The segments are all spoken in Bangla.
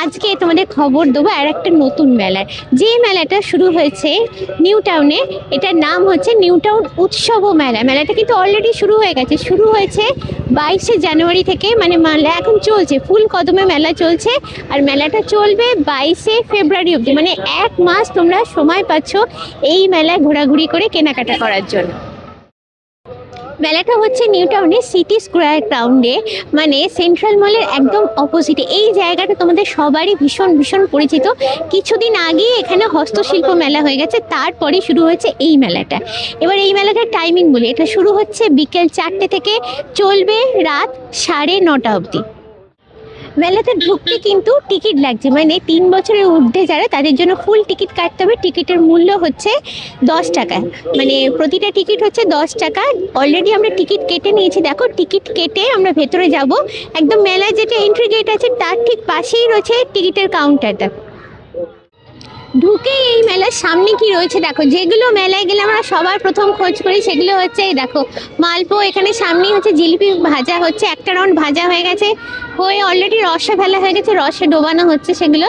আজকে তোমাদের খবর দেবো আর একটা নতুন মেলার, যে মেলাটা শুরু হয়েছে নিউ টাউনে। এটার নাম হচ্ছে নিউ টাউন উৎসব মেলা। মেলাটা কিন্তু অলরেডি শুরু হয়ে গেছে, শুরু হয়েছে 22শে জানুয়ারি থেকে। মানে মেলা এখন চলছে, ফুল কদমে মেলা চলছে, আর মেলাটা চলবে 22শে ফেব্রুয়ারি অবধি। মানে 1 মাস তোমরা সময় পাচ্ছ এই মেলায় ঘোরাঘুরি করে কেনাকাটা করার জন্য। মেলাটা হচ্ছে নিউ টাউনে সিটি স্কোয়ার গ্রাউন্ডে, মানে সেন্ট্রাল মলের একদম অপোজিটে। এই জায়গাটা তোমাদের সবারই ভীষণ ভীষণ পরিচিত। কিছুদিন আগে এখানে হস্তশিল্প মেলা হয়ে গেছে, তারপরে শুরু হয়েছে এই মেলাটা। এবার এই মেলাটার টাইমিং বলি, এটা শুরু হচ্ছে বিকেল 4টে থেকে, চলবে রাত 9:30 অবধি। মেলাতে ঢুকতে কিন্তু টিকিট লাগছে, মানে 3 বছরের ঊর্ধ্বে যারা, তাদের জন্য ফুল টিকিট কাটতে হবে। টিকিটের মূল্য হচ্ছে 10 টাকা, মানে প্রতিটা টিকিট হচ্ছে 10 টাকা। অলরেডি আমরা টিকিট কেটে নিয়েছি, দেখো টিকিট কেটে আমরা ভেতরে যাব। একদম মেলায় যেটা এন্ট্রি গেট আছে তার ঠিক পাশেই রয়েছে টিকিটের কাউন্টারটা। ঢুকে এই মেলার সামনে কি রয়েছে দেখো, যেগুলো মেলায় গেলে আমরা সবার প্রথম খোঁজ করি সেগুলো হচ্ছে এই দেখো মালপো। এখানে সামনেই হচ্ছে জিলিপি ভাজা হচ্ছে, একটা রাউন্ড ভাজা হয়ে গেছে, হয়ে অলরেডি রসে ফেলা হয়ে গেছে, রসে ডোবানো হচ্ছে সেগুলো,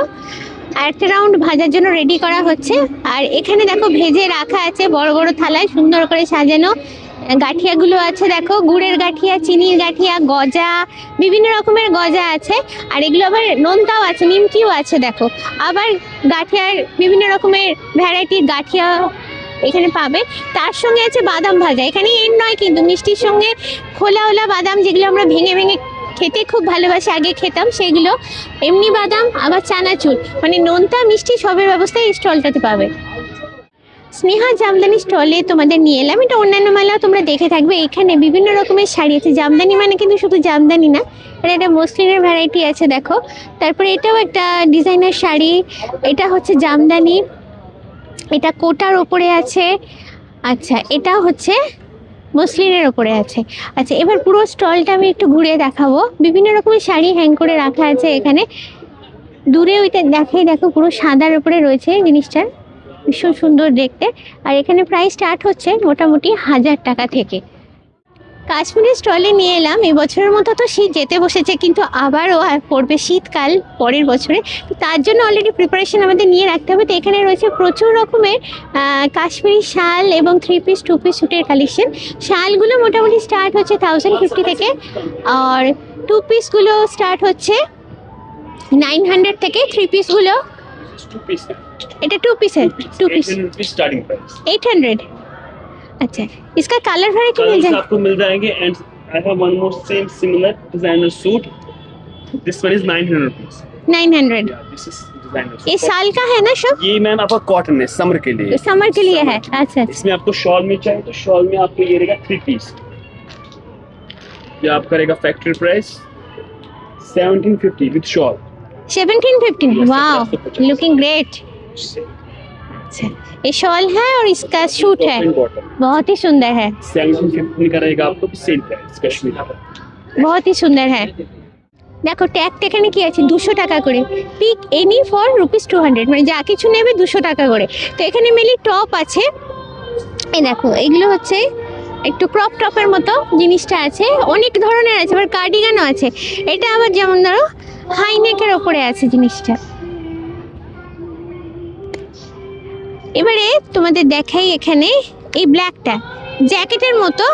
আর একটা রাউন্ড ভাজার জন্য রেডি করা হচ্ছে। আর এখানে দেখো ভেজে রাখা আছে বড় বড় থালায়, সুন্দর করে সাজানো গাঠিয়াগুলো আছে। দেখো গুড়ের গাঠিয়া, চিনির গাঠিয়া, গজা, বিভিন্ন রকমের গজা আছে। আর এগুলো আবার নোনতাও আছে, নিমকিও আছে দেখো। আবার গাঠিয়ার বিভিন্ন রকমের ভ্যারাইটির গাঠিয়া এখানে পাবে। তার সঙ্গে আছে বাদাম ভাজা। এখানে এর নয় কিন্তু, মিষ্টির সঙ্গে খোলা ওলা বাদাম, যেগুলো আমরা ভেঙে ভেঙে খেতে খুব ভালোবাসি, আগে খেতাম সেগুলো। এমনি বাদাম, আবার চানাচুর, মানে নোনতা মিষ্টি সবের ব্যবস্থা এই স্টলটাতে পাবে। স্নেহা জামদানি স্টলে তোমাদের নিয়ে এলাম। এটা অন্যান্য মেলাও তোমরা দেখে থাকবে। এখানে বিভিন্ন রকমের শাড়ি আছে। জামদানি মানে কিন্তু শুধু জামদানি না, এটা মসলিনের ভ্যারাইটি আছে দেখো। তারপরে এটাও একটা ডিজাইনার শাড়ি, এটা হচ্ছে জামদানি, এটা কোটার ওপরে আছে। আচ্ছা, এটা হচ্ছে মসলিনের ওপরে আছে। আচ্ছা, এবার পুরো স্টলটা আমি একটু ঘুরে দেখাবো। বিভিন্ন রকমের শাড়ি হ্যাং করে রাখা আছে এখানে। দূরে ওইটা দেখাই, দেখো পুরো সাদার উপরে রয়েছে জিনিসটা, ভীষণ সুন্দর দেখতে। আর এখানে প্রাইস স্টার্ট হচ্ছে মোটামুটি 1000 টাকা থেকে। কাশ্মীরের স্টলে নিয়ে এলাম। এবছরের মতো তো শীত যেতে বসেছে, কিন্তু আবারও পড়বে শীতকাল পরের বছরে, তো তার জন্য অলরেডি প্রিপারেশন আমাদের নিয়ে রাখতে হবে। তো এখানে রয়েছে প্রচুর রকমের কাশ্মীরি শাল এবং 3 পিস 2 পিস স্যুটের কালেকশন। শালগুলো মোটামুটি স্টার্ট হচ্ছে 1050 থেকে, আর 2 পিসগুলো স্টার্ট হচ্ছে 900 থেকে, 3 পিসগুলো এটা 2 पिस है, 2 पीस 800 स्टार्टिंग प्राइस 800। अच्छा, इसका कलर वैरायटी मिल जाएगा? आपको मिल जाएंगे। And I have one more same similar designer suit, this one is 900 rupees. 900। This is designer suit. ये साल का है ना शॉप? ये मैम आपका कॉटन है, समर के लिए। समर के लिए है। अच्छा, इसमें आपको शॉल में चाहिए तो शॉल में आपको ये रहेगा 3 पीस। ये आपका रहेगा factory price 1750 with shawl. 1750। Wow, looking great. अच्छा, ये शॉल है और इसका सूट है, बहुत ही सुंदर है। 1750 का रहेगा आपको सेम प्राइस कश्मीर का। बहुत ही सुंदर है। দেখো ট্যাগটা এখানে কি আছে, 200 টাকা করে। পিক এনি ফর ₹200, মানে যা কিছু নেবে 200 টাকা করে। তো এখানে মেনলি টপ আছে, এই দেখো এগুলো হচ্ছে একটু ক্রপ টপের মতো জিনিসটা আছে, অনেক ধরনের আছে। আবার কার্ডিগানও আছে। এটা আবার যেমন ধরো হাইনেকের ওপরে আছে জিনিসটা। এবারে তোমাদের দেখাই, এখানে এই ব্ল্যাকটা জ্যাকেটের মতো,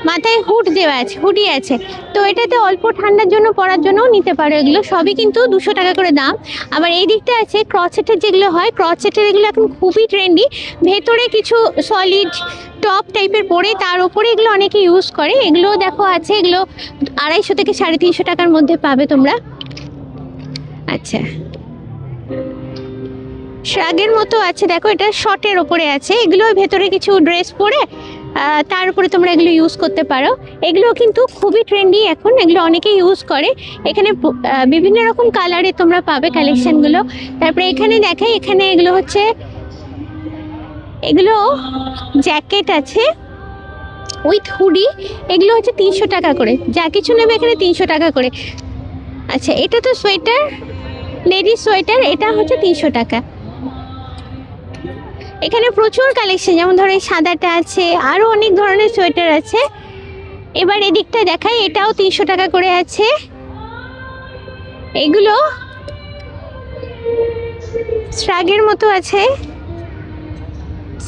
মাথায় হুড দেওয়া আছে, হুডি আছে। তো এটাতে অল্প ঠান্ডার জন্য পরার জন্যও নিতে পারো। এগুলো সবই কিন্তু 200 টাকা করে দাম। আবার এই দিকটা আছে ক্রচেটের, যেগুলো হয় ক্রচেটের, এগুলো এখন খুবই ট্রেন্ডি। ভেতরে কিছু সলিড টপ টাইপের পরে, তার উপরে এগুলো অনেকে ইউজ করে। এগুলোও দেখো আছে, এগুলো 250 থেকে 350 টাকার মধ্যে পাবে তোমরা। আচ্ছা, শ্রাগের মতো আছে দেখো, এটা শর্টের ওপরে আছে। এগুলো ভেতরে কিছু ড্রেস পরে তার উপরে তোমরা এগুলো ইউজ করতে পারো। এগুলো কিন্তু খুবই ট্রেন্ডি এখন, এগুলো অনেকেই ইউজ করে। এখানে বিভিন্ন রকম কালারে তোমরা পাবে কালেকশনগুলো। তারপরে এখানে দেখাই, এখানে এগুলো হচ্ছে, এগুলো জ্যাকেট আছে উইথ হুডি, এগুলো হচ্ছে 300 টাকা করে। যা কিছু নেবে এখানে 300 টাকা করে। আচ্ছা, এটা তো সোয়েটার, লেডিস সোয়েটার, এটা হচ্ছে 300 টাকা। এখানে প্রচুর কালেকশন, যেমন ধরো এই সাদাটা আছে, আরও অনেক ধরনের সোয়েটার আছে। এবার এদিকটা দেখাই, এটাও 300 টাকা করে আছে। এগুলো শ্রাগের মতো আছে।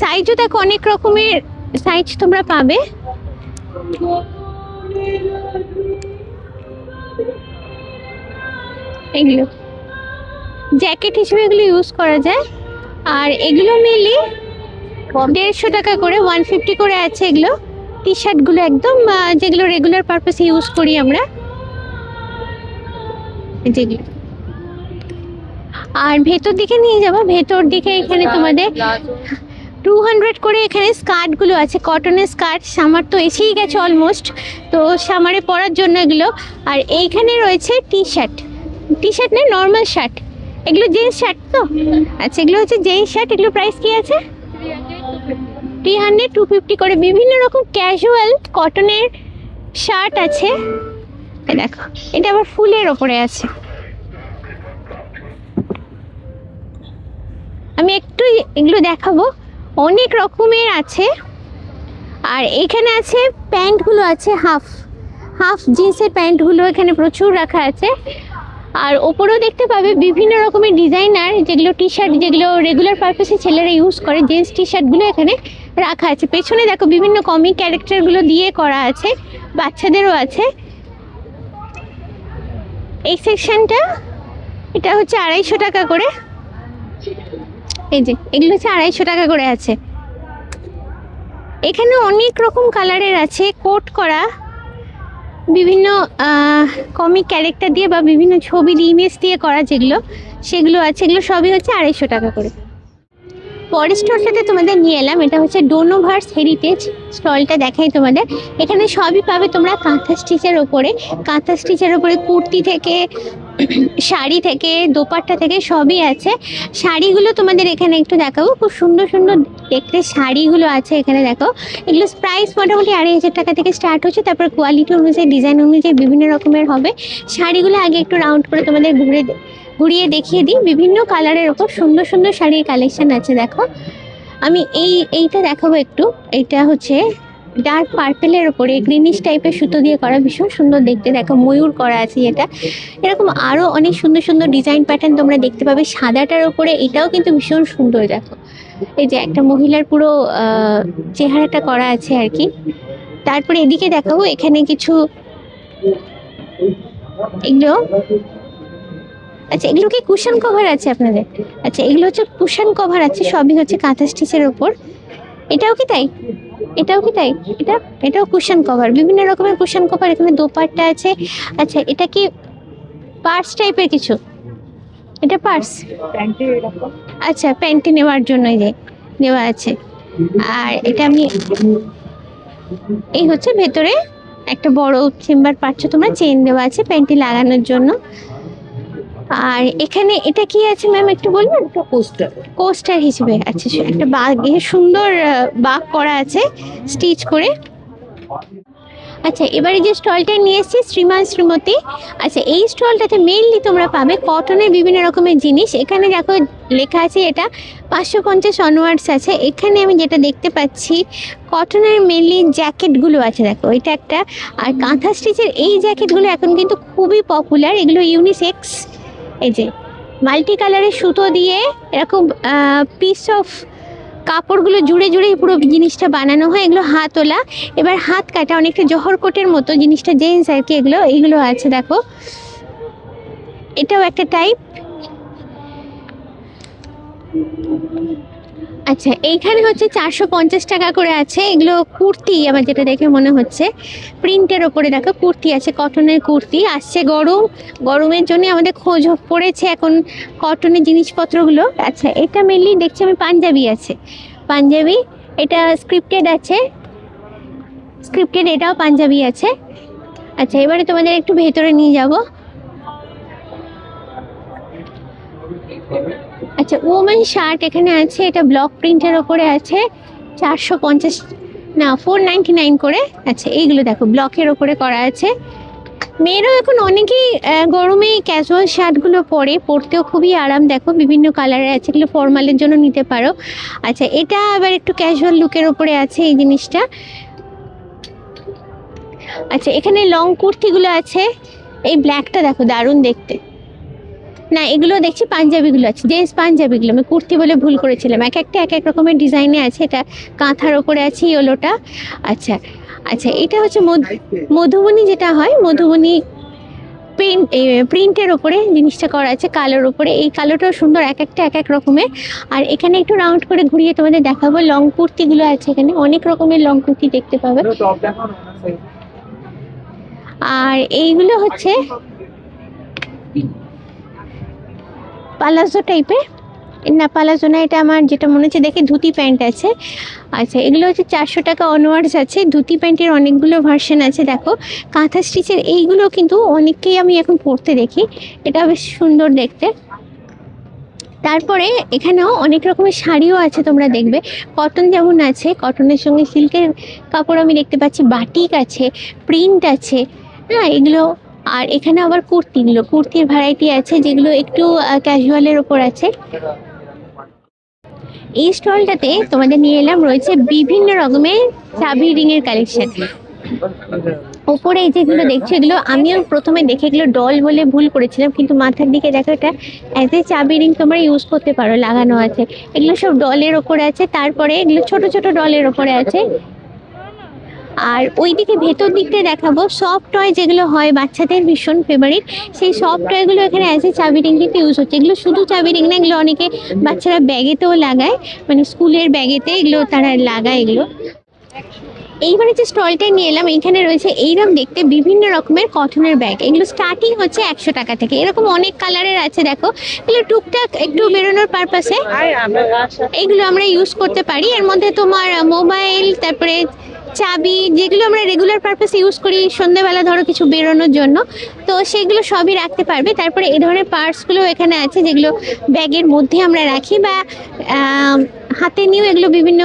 সাইজও দেখো অনেক রকমের সাইজ তোমরা পাবে। এগুলো জ্যাকেট হিসেবে এগুলো ইউজ করা যায়। আর এগুলো মেনলি 150 টাকা করে, 150 করে আছে এগুলো। টি শার্টগুলো একদম যেগুলো রেগুলার পারপাসে ইউজ করি আমরা যেগুলো। আর ভেতর দিকে নিয়ে যাবো, ভেতর দিকে এখানে তোমাদের 200 করে এখানে স্কার্টগুলো আছে, কটনের স্কার্ট। সামার তো এসেই গেছে অলমোস্ট, তো সামারে পরার জন্য এগুলো। আর এইখানে রয়েছে টি শার্ট, টি শার্ট না নর্মাল শার্ট, এগুলো জেন্টস শার্ট তো। আচ্ছা এগুলো হচ্ছে জেন্টস শার্ট। এগুলো প্রাইস কি আছে? 300 250 করে। বিভিন্ন রকম ক্যাজুয়াল কটনের শার্ট আছে। দেখো এটা আবার ফুলের ওপরে আছে। আমি একটু এগুলো দেখাবো, অনেক রকমের আছে। আর এখানে আছে প্যান্টগুলো আছে, হাফ হাফ জিন্সের প্যান্টগুলো এখানে প্রচুর রাখা আছে। আর ওপরেও দেখতে পাবে বিভিন্ন রকমের ডিজাইনার, যেগুলো টি শার্ট যেগুলো রেগুলার পারপাসে ছেলেরা ইউজ করে, জেন্টস টি শার্টগুলো এখানে রাখা আছে। পেছনে দেখো বিভিন্ন কমিক ক্যারেক্টারগুলো দিয়ে করা আছে, বাচ্চাদেরও আছে। এই সেকশনটা এটা হচ্ছে 250 টাকা করে। এই যে এগুলো হচ্ছে 250 টাকা করে আছে। এখানে অনেক রকম কালারের আছে, কোট করা বিভিন্ন কমিক ক্যারেক্টার দিয়ে বা বিভিন্ন ছবির ইমেজ দিয়ে করা যেগুলো, সেগুলো আছে। এগুলো সবই হচ্ছে 250 টাকা করে। পরের স্টলটাতে তোমাদের নিয়ে এলাম, এটা হচ্ছে ডোনোভার্স হেরিটেজ স্টলটা দেখাই তোমাদের। এখানে সবই পাবে তোমরা কাঁথা স্টিচের ওপরে, কাঁথা স্টিচের ওপরে কুর্তি থেকে শাড়ি থেকে দোপাট্টা থেকে সবই আছে। শাড়িগুলো তোমাদের এখানে একটু দেখাবো, খুব সুন্দর সুন্দর দেখতে শাড়িগুলো আছে এখানে। দেখো এগুলো প্রাইস মোটামুটি 2500 টাকা থেকে স্টার্ট হচ্ছে, তারপর কোয়ালিটি অনুযায়ী ডিজাইন অনুযায়ী বিভিন্ন রকমের হবে। শাড়িগুলো আগে একটু রাউন্ড করে তোমাদের ঘুরিয়ে দেখিয়ে দিই। বিভিন্ন কালারের ওপর সুন্দর সুন্দর শাড়ির কালেকশন আছে। দেখো আমি এইটা দেখাবো একটু। এইটা হচ্ছে ডার্ক পার্পেলের ওপরে গ্রিনিশ টাইপের সুতো দিয়ে করা, ভীষণ সুন্দর দেখতে। দেখো ময়ূর করা আছে এটা। এরকম আরও অনেক সুন্দর সুন্দর ডিজাইন প্যাটার্ন তোমরা দেখতে পাবে সাদাটার ওপরে। এটাও কিন্তু ভীষণ সুন্দর। দেখো এই যে একটা মহিলার পুরো চেহারাটা করা আছে আর কি। তারপরে এদিকে দেখাবো, এখানে কিছু এগুলো, আচ্ছা এগুলো কি কুশন কভার আছে আপনাদের? আচ্ছা এগুলো হচ্ছে কুশন কভার আছে, সবই হচ্ছে কাঁথা স্টিচের ওপর। এটাও কি তাই? এটাও কি তাই? এটাও কুশন কভার, বিভিন্ন রকমের কুশন কভার। এখানে দোপাট্টা আছে। আচ্ছা এটা কি পার্স টাইপের কিছু? এটা পার্স, আচ্ছা প্যান্টে নেওয়ার জন্য এই যে নেওয়া আছে। আর এটা আমি এই হচ্ছে ভেতরে একটা বড় চেম্বার পাচ্ছ তোমরা, চেন দেওয়া আছে প্যান্টে লাগানোর জন্য। আর এখানে এটা কি আছে ম্যাম একটু বলবেন? কোস্টার হিসেবে। আচ্ছা একটা বাঘ, সুন্দর বাঘ করা আছে স্টিচ করে। আচ্ছা এবারে যে স্টলটা নিয়ে এসেছি শ্রীমান শ্রীমতী। আচ্ছা এই স্টলটাতে মেইনলি তোমরা পাবে কটনের বিভিন্ন রকমের জিনিস। এখানে দেখো লেখা আছে এটা 550 অনওয়ার্ডস আছে। এখানে আমি যেটা দেখতে পাচ্ছি কটনের মেইনলি জ্যাকেটগুলো আছে। দেখো এটা একটা। আর কাঁথা স্টিচের এই জ্যাকেটগুলো এখন কিন্তু খুবই পপুলার, এগুলো ইউনিসেক্স। এই যে মাল্টি কালারের সুতো দিয়ে এরকম পিস অফ কাপড়গুলো জুড়ে জুড়ে পুরো জিনিসটা বানানো হয়। এগুলো হাতওলা, এবার হাত কাটা, অনেকটা জহর কোটের মতো জিনিসটা জেন্টস আর কি। এইগুলো আছে দেখো, এটাও একটা টাইপ। আচ্ছা এইখানে হচ্ছে 450 টাকা করে আছে। এগুলো কুর্তি, আমার যেটা দেখে মনে হচ্ছে প্রিন্টের ওপরে। দেখো কুর্তি আছে, কটনের কুর্তি। আসছে গরমের জন্য আমাদের খোঁজ পড়েছে এখন কটনের জিনিসপত্রগুলো। আচ্ছা এটা মেনলি দেখছি আমি পাঞ্জাবি আছে, পাঞ্জাবি। এটা স্ক্রিপ্টেড আছে, স্ক্রিপ্টেড এটাও পাঞ্জাবি আছে। আচ্ছা এবারে তোমাদের একটু ভেতরে নিয়ে যাব। আচ্ছা ওমেন শার্ট এখানে আছে, এটা ব্লক প্রিন্টের ওপরে আছে 450 না 499 করে। আচ্ছা এইগুলো দেখো ব্লকের ওপরে করা আছে। মেয়েরাও এখন অনেকেই গরমে ক্যাজুয়াল শার্টগুলো পরতেও খুবই আরাম। দেখো বিভিন্ন কালারের আছে, এগুলো ফর্মালের জন্য নিতে পারো। আচ্ছা এটা আবার একটু ক্যাজুয়াল লুকের ওপরে আছে এই জিনিসটা। আচ্ছা এখানে লং কুর্তিগুলো আছে। এই ব্ল্যাকটা দেখো দারুণ দেখতে, না এগুলো দেখছি পাঞ্জাবিগুলো আছে, জেন্টস পাঞ্জাবিগুলো, আমি কুর্তি বলে ভুল করেছিলাম। এক একটা এক এক রকমের ডিজাইনে আছে। এটা কাঁথার ওপরে আছে ইয়েলোটা। আচ্ছা আচ্ছা, এটা হচ্ছে মধুবনী, যেটা হয় মধুবনী প্রিন্টের ওপরে জিনিসটা করা আছে, কালোর ওপরে। এই কালোটাও সুন্দর, এক একটা এক এক রকমের। আর এখানে একটু রাউন্ড করে ঘুরিয়ে তোমাদের দেখাবো লং কুর্তিগুলো আছে। এখানে অনেক রকমের লং কুর্তি দেখতে পাবে। আর এইগুলো হচ্ছে পালাজো টাইপের, না পালাজো না, এটা আমার যেটা মনে হচ্ছে দেখে ধুতি প্যান্ট আছে। আচ্ছা, এগুলো হচ্ছে 400 টাকা অনওয়ার্ডস আছে। ধুতি প্যান্টের অনেকগুলো ভার্সন আছে। দেখো কাঁথা স্টিচের এইগুলো কিন্তু অনেককেই আমি এখন পরতে দেখি, এটা বেশ সুন্দর দেখতে। তারপরে এখানেও অনেক রকমের শাড়িও আছে, তোমরা দেখবে। কটন যেমন আছে, কটনের সঙ্গে সিল্কের কাপড় আমি দেখতে পাচ্ছি, বাটিক আছে, প্রিন্ট আছে, হ্যাঁ এগুলো। আর এখানে আবার কুর্তির ভ্যারাইটি আছে, যেগুলো একটু ক্যাজুয়ালের ওপর আছে। এই স্টলটাতে তোমাদের নিয়ে এলাম রয়েছে বিভিন্ন রকমের চাবি রিংয়ের কালেকশন। ওপরে এই যেগুলো দেখছো, এগুলো আমিও প্রথমে দেখে এগুলো ডল বলে ভুল করেছিলাম, কিন্তু মাথার দিকে দেখো এটা অ্যাজ এ চাবি রিং তোমরা ইউজ করতে পারো, লাগানো আছে। এগুলো সব ডলের ওপরে আছে। তারপরে এগুলো ছোট ছোট ডলের ওপরে আছে। আর ওইদিকে ভেতর দিকটা দেখাবো সফট টয়, যেগুলো হয় বাচ্চাদের ভীষণ ফেভারিট, সেই সফট টয়গুলো এখানে অ্যাজ এ চাবি রিং কিন্তু ইউজ হচ্ছে। এগুলো শুধু চাবি রিং না, এগুলো অনেকে বাচ্চারা ব্যাগেতেও লাগায়, মানে স্কুলের ব্যাগেতে এগুলো তারা লাগায় এগুলো। এইবারে যে স্টলটা নিয়ে এলাম, এখানে রয়েছে এইরকম দেখতে বিভিন্ন রকমের কটনের ব্যাগ। এগুলো স্টার্টিং হচ্ছে 100 টাকা থেকে। এরকম অনেক কালারের আছে। দেখো এগুলো টুকটাক একটু বেরোনোর পারপাসে এগুলো আমরা ইউজ করতে পারি। এর মধ্যে তোমার মোবাইল, তারপরে চাবি, যেগুলো আমরা রেগুলার পারপাসে ইউজ করি, সন্ধ্যেবেলা ধরো কিছু বেরোনোর জন্য, তো সেগুলো সবই রাখতে পারবে। তারপরে এই ধরনের পার্টসগুলো এখানে আছে, যেগুলো ব্যাগের মধ্যে আমরা রাখি বা হাতে নিয়েও এগুলো বিভিন্ন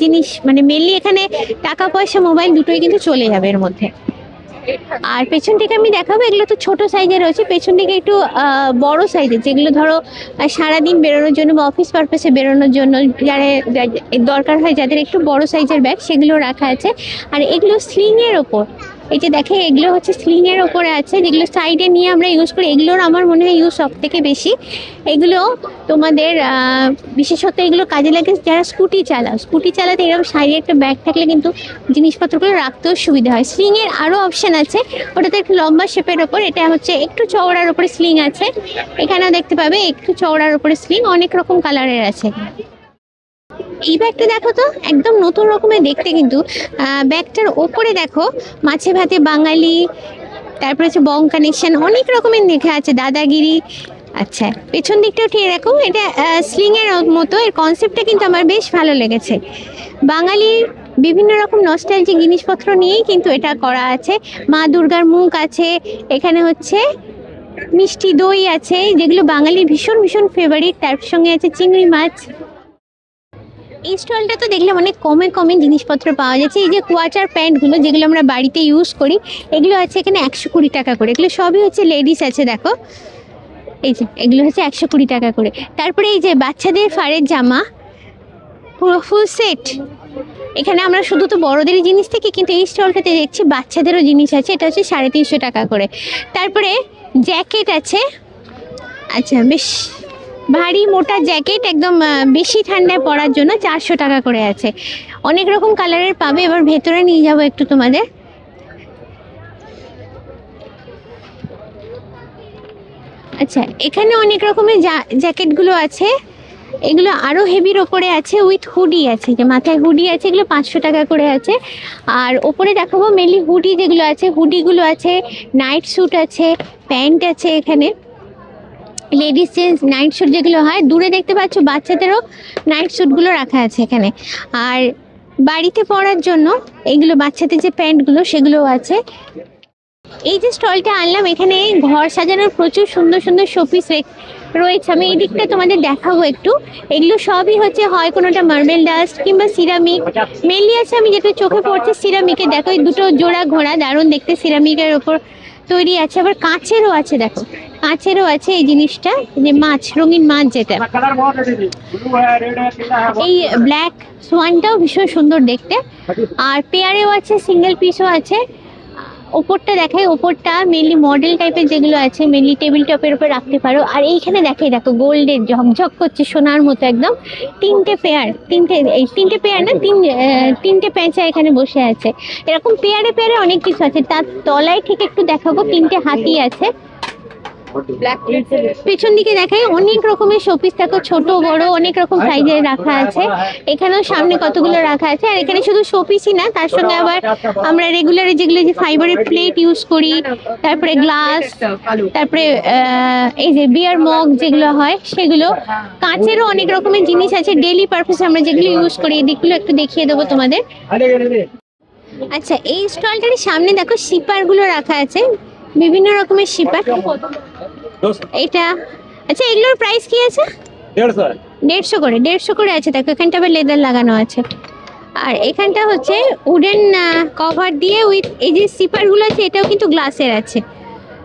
জিনিস, মানে মেনলি এখানে টাকা পয়সা মোবাইল দুটোই কিন্তু চলে যাবে এর মধ্যে। আর পেছন থেকে আমি দেখাবো, এগুলো তো ছোট সাইজের রয়েছে, পেছন থেকে একটু বড় সাইজের, যেগুলো ধরো সারাদিন বেরোনোর জন্য বা অফিস পারপাসে বেরোনোর জন্য যারা দরকার হয়, যাদের একটু বড় সাইজের ব্যাগ, সেগুলো রাখা আছে। আর এগুলো স্লিংয়ের ওপর, এই যে দেখে এগুলো হচ্ছে স্লিংয়ের ওপরে আছে, যেগুলো সাইডে নিয়ে আমরা ইউজ করি। এগুলোর আমার মনে হয় ইউজ সব থেকে বেশি। এগুলো তোমাদের বিশেষত এগুলো কাজে লাগে যারা স্কুটি চালাতে এরকম সাইডে একটা ব্যাগ থাকলে কিন্তু জিনিসপত্রগুলো রাখতেও সুবিধা হয়। স্লিংয়ের আরও অপশান আছে, ওটাতে একটু লম্বা শেপের ওপর, এটা হচ্ছে একটু চওড়ার ওপরে স্লিং আছে। এখানেও দেখতে পাবে একটু চওড়ার ওপরে স্লিং, অনেক রকম কালারের আছে। এই ব্যাগটা দেখো তো, একদম নতুন রকমের দেখতে, কিন্তু ব্যাগটার ওপরে দেখো মাছে ভাতে বাঙালি, তারপরে হচ্ছে বং কানেকশন, অনেক রকমের লেখা আছে, দাদাগিরি। আচ্ছা, পেছন দিকটাও ঠিক এরকম, এটা স্লিংয়ের মতো। এর কনসেপ্টটা কিন্তু আমার বেশ ভালো লেগেছে। বাঙালির বিভিন্ন রকম নস্টালজিক জিনিসপত্র নিয়েই কিন্তু এটা করা আছে। মা দুর্গার মুখ আছে, এখানে হচ্ছে মিষ্টি দই আছে, যেগুলো বাঙালির ভীষণ ভীষণ ফেভারিট। তার সঙ্গে আছে চিংড়ি মাছ। এই স্টলটা তো দেখলাম অনেক কমে জিনিসপত্র পাওয়া যাচ্ছে। এই যে কোয়ার্টার প্যান্টগুলো, যেগুলো আমরা বাড়িতে ইউজ করি, এগুলো আছে এখানে 120 টাকা করে। এগুলো সবই হচ্ছে লেডিস আছে, দেখো এই যে এগুলো হচ্ছে 120 টাকা করে। তারপরে এই যে বাচ্চাদের ফাড়ের জামা, পুরো ফুল সেট। এখানে আমরা শুধু তো বড়দেরই জিনিস থেকে, কিন্তু এই স্টলটাতে দেখছি বাচ্চাদেরও জিনিস আছে, এটা হচ্ছে 350 টাকা করে। তারপরে জ্যাকেট আছে, আচ্ছা বেশ ভারী মোটা জ্যাকেট, একদম বেশি ঠান্ডায় পরার জন্য 400 টাকা করে আছে। অনেক রকম কালারের পাবে। এবার ভেতরে নিয়ে যাবো একটু তোমাদের। আচ্ছা, এখানে অনেক রকমের জ্যাকেটগুলো আছে। এগুলো আরও হেভির ওপরে আছে, উইথ হুডি আছে, যে মাথায় হুডি আছে, এগুলো 500 টাকা করে আছে। আর ওপরে দেখাবো মেনলি হুডি যেগুলো আছে, হুডিগুলো আছে, নাইট স্যুট আছে, প্যান্ট আছে, এখানে লেডিস জেন্টস নাইট স্যুট যেগুলো হয়। দূরে দেখতে পাচ্ছ বাচ্চাদেরও নাইট স্যুটগুলো রাখা আছে এখানে। আর বাড়িতে পরার জন্য এইগুলো বাচ্চাদের যে প্যান্টগুলো, সেগুলোও আছে। এই যে স্টলটা আনলাম, এখানে ঘর সাজানোর প্রচুর সুন্দর সুন্দর শোপিস রয়েছে। আমি এই দিকটা তোমাদের দেখাবো একটু। এগুলো সবই হচ্ছে হয় কোনোটা মার্বেল ডাস্ট কিংবা সিরামিক, মেনলি আছে আমি যেটা চোখে পড়ছে সিরামিকের। দেখো এই দুটো জোড়া ঘোড়া, দারুণ দেখতে, সিরামিকের ওপর তৈরি আছে। আবার কাঁচেরও আছে, দেখো কাঁচেরও আছে এই জিনিসটা, যে মাছ, রঙিন মাছ যেটা। এই ব্ল্যাক সোয়ানটাও ভীষণ সুন্দর দেখতে। আর পেয়ারেও আছে, সিঙ্গেল পিসও আছে। ওপরটা দেখাই, ওপরটা মেনলি মডেল টাইপের যেগুলো আছে মেনলি টেবিল টপের উপর রাখতে পারো। আর এইখানে দেখাই, দেখো গোল্ডের ঝকঝক করছে সোনার মতো একদম। তিনটে পেয়ার না, তিনটে পেঁচা এখানে বসে আছে। এরকম পেয়ারে পেয়ারে অনেক কিছু আছে। তার তলায় ঠিক একটু দেখাবো, তিনটে হাতি আছে। পেছন দিকে দেখাই অনেক রকমের শোপিস, দেখো ছোট বড় অনেক রকম সাইজের রাখা আছে। এখানেও সামনে কতগুলো রাখা আছে। আর এখানে শুধু শোপিসই না, তার সঙ্গে আবার আমরা রেগুলারে যেগুলো যে ফাইবারের প্লেট ইউজ করি, তারপরে গ্লাস, তারপরে এই যে বিয়ার মগ যেগুলো হয় সেগুলো, কাঁচেরও অনেক রকমের জিনিস আছে ডেইলি পারপাসে আমরা যেগুলো ইউজ করি। এই দিকগুলো একটু দেখিয়ে দেবো তোমাদের। আচ্ছা, এই স্টলটার সামনে দেখো শিপার গুলো রাখা আছে, বিভিন্ন রকমের শিপার। এটা আচ্ছা, এগুলোর প্রাইস কি আছে? 150 করে আছে। দেখো এখানটা আবার লেদার লাগানো আছে। আর এখানটা হচ্ছে উডেন কভার দিয়ে উইথ এই যে সিপার গুলো আছে, এটাও কিন্তু গ্লাসের আছে।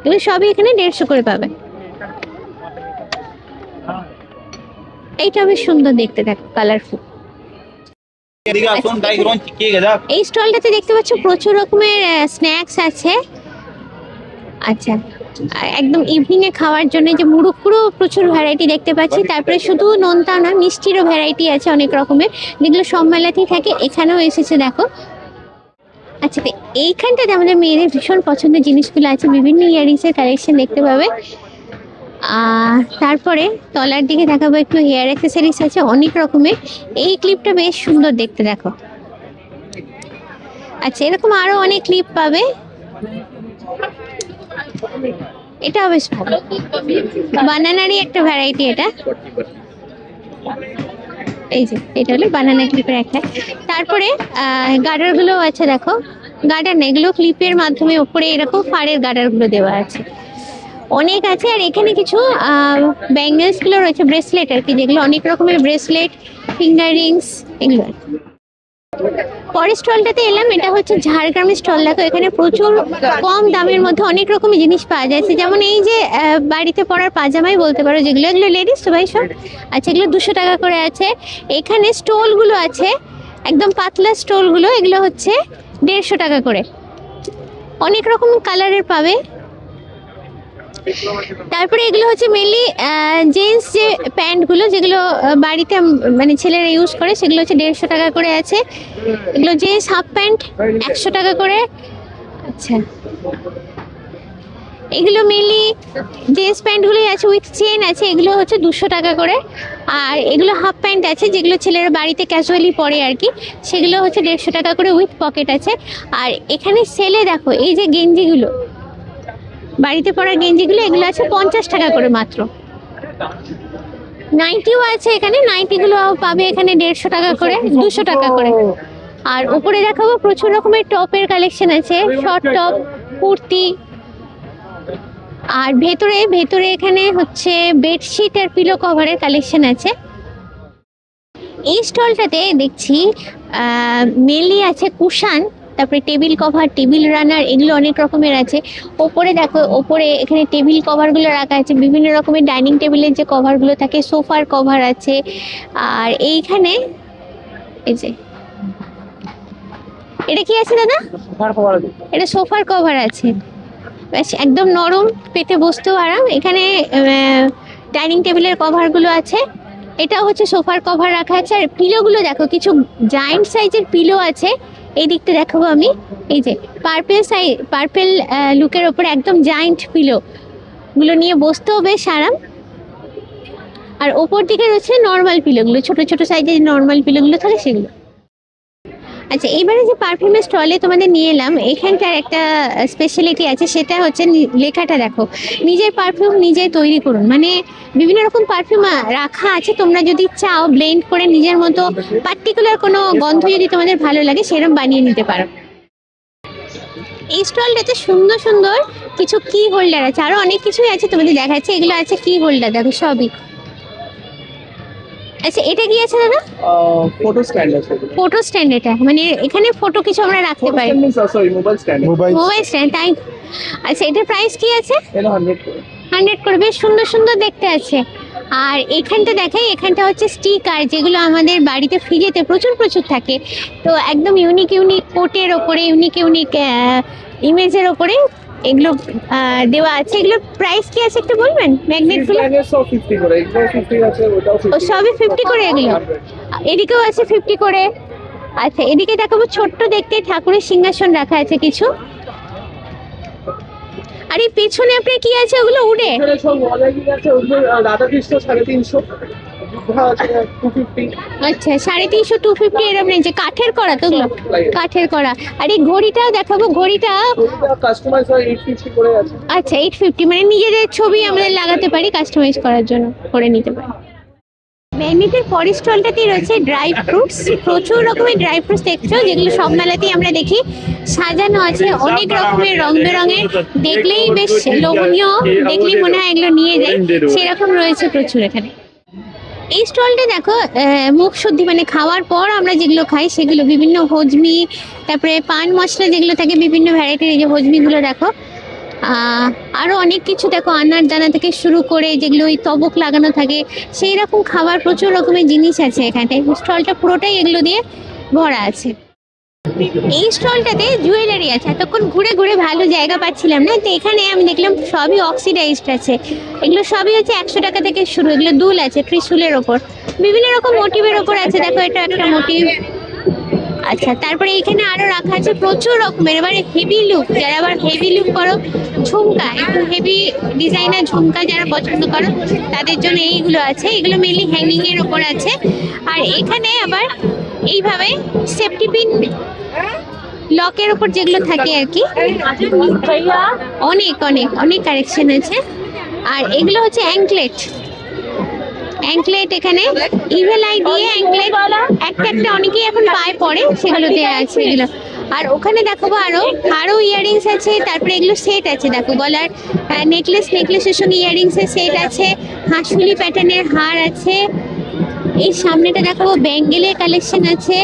এগুলো সবই এখানে 150 করে পাবে। এইটা বেশ সুন্দর দেখতে, দেখো কালারফুল। এই স্টলটাতে দেখতে পাচ্ছ প্রচুর রকমের স্ন্যাক্স আছে। আচ্ছা, একদম ইভিনিং এ খাওয়ার জন্য যে মুড়ুকুরও প্রচুর ভ্যারাইটি দেখতে পাচ্ছি। তারপরে শুধু নোনতা না, মিষ্টিরও ভ্যারাইটি আছে অনেক রকমের, যেগুলো সব মেলাতেই থাকে, এখানেও এসেছে দেখো। আচ্ছা, তো এইখানটাতে আমাদের মেয়েদের ভীষণ পছন্দের জিনিসগুলো আছে, বিভিন্ন ইয়ারিংসের কালেকশন দেখতে পাবে। তারপরে তলার দিকে দেখাবো একটু হেয়ার অ্যাক্সেসরিজ আছে অনেক রকমের। এই ক্লিপটা বেশ সুন্দর দেখতে, দেখো। আচ্ছা, এরকম আরো অনেক ক্লিপ পাবে। এটা বেশ ভালো, বানানারই একটা ভ্যারাইটি এটা। এই যে এটা হলো বানানা ক্লিপের একটা। তারপরে গার্ডার গুলো আছে, দেখো গার্ডার না, এগুলো ক্লিপের মাধ্যমে উপরে এরকম ফাড়ের গার্ডার গুলো দেওয়া আছে, অনেক আছে। আর এখানে কিছু ব্যাঙ্গেলস গুলো রয়েছে, ব্রেসলেট আর কি, যেগুলো অনেক রকমের ব্রেসলেট, ফিঙ্গার রিংস এগুলো। পরের স্টলটাতে এলাম, এটা হচ্ছে ঝাড়গ্রামের স্টল। দেখো এখানে প্রচুর কম দামের মধ্যে অনেক রকমের জিনিস পাওয়া যাচ্ছে, যেমন এই যে বাড়িতে পরার পাজামাই বলতে পারো, যেগুলো এগুলো লেডিস তো ভাই সব। আচ্ছা, এগুলো 200 টাকা করে আছে। এখানে স্টোলগুলো আছে, একদম পাতলা স্টোলগুলো, এগুলো হচ্ছে 150 টাকা করে। অনেক রকম কালারের পাবে। তারপরে এগুলো হচ্ছে মেনলি জেন্টস যে প্যান্টগুলো, যেগুলো বাড়িতে মানে ছেলেরা ইউজ করে, সেগুলো হচ্ছে 150 টাকা করে আছে। এগুলো জেন্টস হাফ প্যান্ট 100 টাকা করে। আচ্ছা, এগুলো মেনলি জেন্টস প্যান্টগুলোই আছে, উইথ চেন আছে, এগুলো হচ্ছে 200 টাকা করে। আর এগুলো হাফ প্যান্ট আছে, যেগুলো ছেলেরা বাড়িতে ক্যাজুয়ালি পরে আর কি, সেগুলো হচ্ছে 150 টাকা করে, উইথ পকেট আছে। আর এখানে সেলে দেখো এই যে গেঞ্জিগুলো, বাড়িতে পরার গেঞ্জিগুলো, এগুলো আছে 50 টাকা করে মাত্র। নাইটিও আছে এখানে, নাইটিগুলো পাবে এখানে 150 টাকা করে, 200 টাকা করে। আর উপরে দেখাবো প্রচুর রকমের টপের কালেকশন আছে, শর্ট টপ, কুর্তি। আর ভেতরে এখানে হচ্ছে বেডশিট আর পিলো কভারের কালেকশন আছে। এই স্টলটাতে দেখছি মেনলি আছে কুশান, তারপরে টেবিল কভার, টেবিল রানার, এগুলো অনেক রকমের আছে। ওপরে দেখো, ওপরে এখানে টেবিল কভারগুলো রাখা আছে, বিভিন্ন রকমের ডাইনিং টেবিলের যে কভারগুলো থাকে, সোফার কভার আছে। আর এইখানে এই যে এটা কি আছে দাদা? এটা সোফার কভার আছে, বেশ একদম নরম, পেতে বসতেও আরাম। এখানে ডাইনিং টেবিলের কভারগুলো আছে, এটা হচ্ছে সোফার কভার রাখা আছে। আর পিলোগুলো দেখো, কিছু জায়েন্ট সাইজের পিলো আছে। এই দিকটা দেখাবো আমি, এই যে পার্পেল লুকের ওপরে একদম জায়েন্ট পিলো গুলো নিয়ে বসতেও বেশ আরাম। আর ওপর দিকে রয়েছে নর্মাল পিলোগুলো, ছোট ছোট সাইজের নর্মাল পিলোগুলো থাকে সেগুলো। আচ্ছা, এইবারে যে পারফিউমের স্টলে তোমাদের নিয়ে এলাম, এখানটার একটা স্পেশালিটি আছে, সেটা হচ্ছে লেখাটা দেখো, নিজের পারফিউম নিজে তৈরি করুন। মানে বিভিন্ন রকম পারফিউম রাখা আছে, তোমরা যদি চাও ব্লেন্ড করে নিজের মতো পার্টিকুলার কোনো গন্ধ যদি তোমাদের ভালো লাগে সেরকম বানিয়ে নিতে পারো। এই স্টলটাতে সুন্দর সুন্দর কিছু কি হোল্ডার আছে, আরো অনেক কিছুই আছে তোমাদের দেখাচ্ছে। এগুলো আছে কি হোল্ডার, দেখো সবই। আচ্ছা, এটা কি আছে দাদা? ফটো স্ট্যান্ড আছে। ফটো স্ট্যান্ড, এটা মানে এখানে ফটো কিছু আমরা রাখতে পারি। Mobile stand. মোবাইল স্ট্যান্ড, তাই। আচ্ছা, এটার প্রাইস কি আছে? 100 করে, বেশ সুন্দর সুন্দর দেখতে আছে। আর এখানটা দেখাই, এখানটা হচ্ছে স্টিকার, যেগুলো আমাদের বাড়িতে ফ্রিজেতে প্রচুর থাকে। তো একদম ইউনিক কোটের ওপরে ইউনিক ইমেজের ওপরে এগুলো দেওয়া আছে। এগুলোর প্রাইস কি আছে একটু বলবেন? ম্যাগনেটগুলো সব 50 করে, এগুলো 50 আছে, ওটাও 50 ও সবই 50 করে এগুলো। এদিকেও আছে 50 করে। আচ্ছা এদিকে দেখাবো ছোট্ট দেখতে ঠাকুরের সিংহাসন রাখা আছে কিছু। আর এই পেছনে আপনার কি আছে ওগুলো উড়ে? এখানে সব ওয়ালাইটিং আছে, ওগুলো রাধাকৃষ্ণ 350, বুদ্ধা আছে 250। আচ্ছা 350 250 এরকম রেঞ্জে। কাঠের করা তো ওগুলো? কাঠের করা। আর এই ঘড়িটাও দেখাবো। ঘড়িটা ওটা কাস্টমাইজ হয় 850 করে আছে। আচ্ছা 850 মানে নিজেদের ছবি আমরা লাগাতে পারি, কাস্টমাইজ করার জন্য করে নিতে পারি। ম্যাগনেটের পরের স্টলটাতেই রয়েছে ড্রাই ফ্রুটস। প্রচুর রকমের ড্রাই ফ্রুটস দেখছো, যেগুলো সব মেলাতেই আমরা দেখি। সাজানো আছে অনেক রকমের রং বেরঙের, দেখলেই বেশ লোভনীয়, দেখলেই মনে হয় এগুলো নিয়ে যাই, সেরকম রয়েছে প্রচুর এখানে। এই স্টলটা দেখো মুখ শুদ্ধি মানে খাওয়ার পর আমরা যেগুলো খাই সেগুলো, বিভিন্ন হজমি, তারপরে পান মশলা যেগুলো থাকে বিভিন্ন ভ্যারাইটির, এই যে হজমিগুলো দেখো। আরও অনেক কিছু দেখো, আনার দানা থেকে শুরু করে যেগুলো ওই তবক লাগানো থাকে সেই রকম খাবার, প্রচুর রকমের জিনিস আছে এখানে। স্টলটা পুরোটাই এগুলো দিয়ে ভরা আছে। এই স্টলটাতে জুয়েলারি আছে। এতক্ষণ ঘুরে ঘুরে ভালো জায়গা পাচ্ছিলাম না, তো এখানে আমি দেখলাম সবই অক্সিডাইজড আছে। এগুলো সবই হচ্ছে 100 টাকা থেকে শুরু। এগুলো দুল আছে ত্রিশূলের ওপর, বিভিন্ন রকম মোটিভের ওপর আছে। দেখো এটা একটা মোটিভ। আচ্ছা তারপরে এখানে আরো রাখা আছে প্রচুর রকমের, এবারে হেভি লুক, যারা আবার হেভি লুক করো, ঝুমকা, একটু হেভি ডিজাইনার ঝুমকা যারা পছন্দ করো তাদের জন্য এইগুলো আছে। এগুলো মেনলি হ্যাঙ্গিং এর ওপর আছে। আর এখানে আবার এইভাবে সেফটি পিন লকের ওপর যেগুলো থাকে আর কি, অনেক অনেক অনেক কালেকশন আছে। আর এগুলো হচ্ছে অ্যাঙ্কলেট। অ্যাঙ্কলেট এখানে ইভেল আই দিয়ে অ্যাঙ্কলেট একটা একটা অনেকেই এখন পায়ে পড়ে, সেগুলো দেওয়া আছে এগুলো। আর ওখানে দেখাবো আরো ইয়াররিংস আছে। তারপরে এগুলো সেট আছে, দেখো গলার নেকলেসের সঙ্গে ইয়াররিংসের সেট আছে, হাঁসুলি প্যাটার্নের হার আছে। এই সামনেটা দেখাবো ব্যাঙ্গেলের কালেকশন আছে,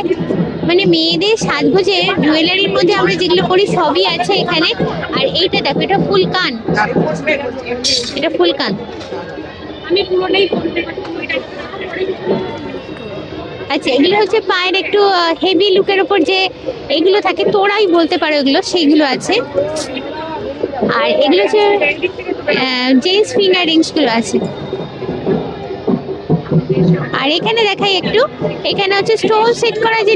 মানে মেয়েদের সাজগোজের জুয়েলারির মধ্যে আমরা যেগুলো করি সবই আছে এখানে। আর এইটা দেখো, এটা ফুল কান, এটা ফুল কান। আমি পুরোটাই আচ্ছা এগুলো হচ্ছে পায়ের একটু হেভি লুকের ওপর যে এগুলো থাকে, তোড়াই বলতে পারো এগুলো, সেইগুলো আছে। আর এগুলো হচ্ছে জেন্টস ফিঙ্গার রিংস গুলো আছে। আর এখানে দেখাই একটু, এখানে হচ্ছে স্টোন সেট করা যে